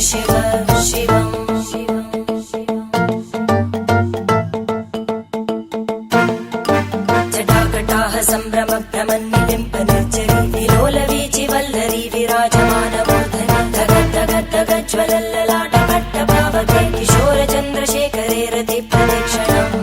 शिव शिवम् जटाकटाह सम्भ्रम भ्रमन्निलिम्प निर्जरी विलोलवीचि वल्लरी विराजमानमूर्धनि धगद्धगद्धगज्ज्वलल्ललाट पट्टपावके किशोर चन्द्रशेखरे रति प्रदक्षिणम्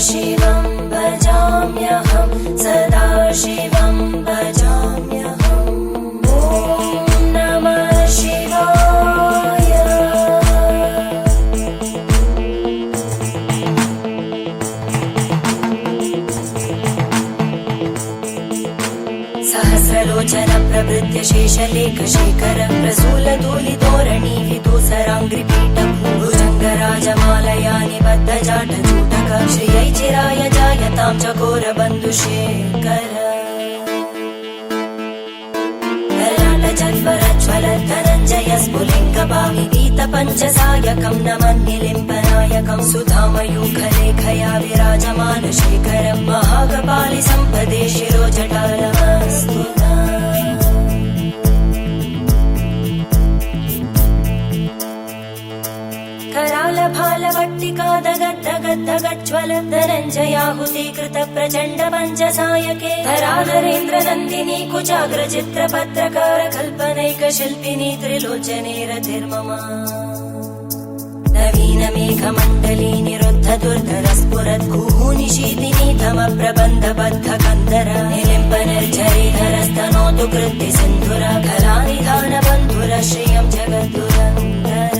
शिवं भजाम्यहं सदा शिवं भजाम्यहम् ॐ नमः शिवाय सहस्रलोचन प्रभृत्य शेषलेख शेखर प्रसूलधूलितोरणि विदूसराङ्घ्रिपीठ भुजङ्गराजमालया निबद्धजाटजूटक श्रियै चिराय जायतां चकोरबन्धुशेखर ललाटचत्वरज्ज्वल धनञ्जय स्फुलिङ्गभाविगीत पञ्चसायकं नमन्निलिम्पनायकं सुधामयूखलेखया विराजमान शेखरं महाकपालि सम्पदे शिरोजटालमस्तु करालभालवट्टिकादगद्धगद्धगज्ज्वल धनञ्जयाहुतीकृत प्रचण्ड पञ्चसायके धराधरेन्द्रनन्दिनी कुचाग्रचित्रपत्रकार कल्पनैकशिल्पिनी त्रिलोचने रतिर्मम नवीनमेघमण्डली निरुद्ध दुर्धरस्फुरत् कुहूनिशीतिनी तमप्रबन्धबद्ध कन्दर निलिम्पनिर्झरीधरस्तनोतु कृत्ति सिन्धुर कलानिधानबन्धुर श्रियं जगद्दुरन्धर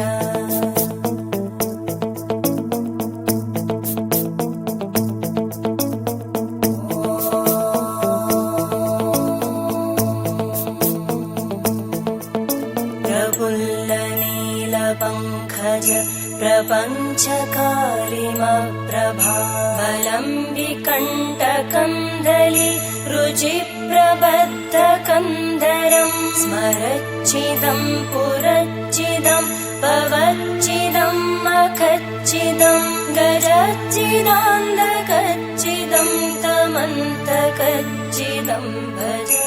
प्रफुल्लनीलपङ्कज प्रपञ्चकालिमप्रभावलम्बिकण्टकन्दली रुचिप्रबद्धकन्धरं स्मरच्चिदं पुरच्चिदं भवच्चिदं मखच्चिदं गजच्चिदान्धकच्चिदं तमन्तकच्चिदं भजे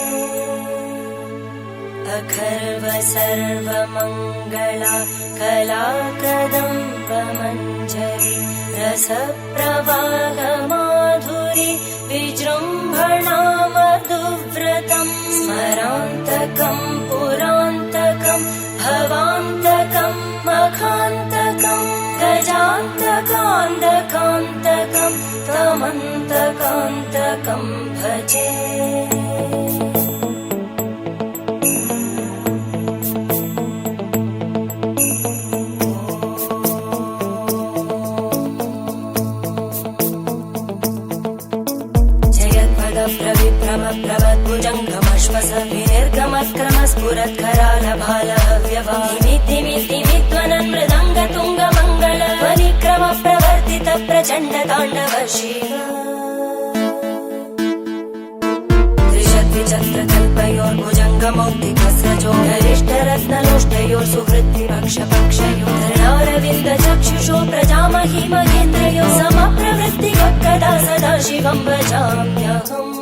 अखर्व सर्वमङ्गला कलाकदम्बमञ्जरी रसप्रवाहमाधुरी विजृम्भणा मधुव्रतं स्मरान्तकं पुरान्तकं भवान्तकं मखान्तकं गजान्तकान्तकान्तकं तमन्तकान्तकं भजे प्रभद्भुजङ्गमश्वस विनिर्गमक्रमस्फुरत्करालभालव्यवादिमिद्दिमिद्दिमिद्वनन् मृदङ्गतुङ्गमङ्गल ध्वनिक्रम प्रवर्तित प्रचण्ड ताण्डव शिव त्रिशद्विचक्रकल्पयोर्भुजङ्गमौक्तिकस्रजो गरिष्ठरत्नलोष्टयोः सुहृद्विपक्षपक्षयोः धरणारविन्द चक्षुषो प्रजामहि महेन्द्रयो समप्रवृत्तिकः कदा सदा शिवं भजाम्यहम्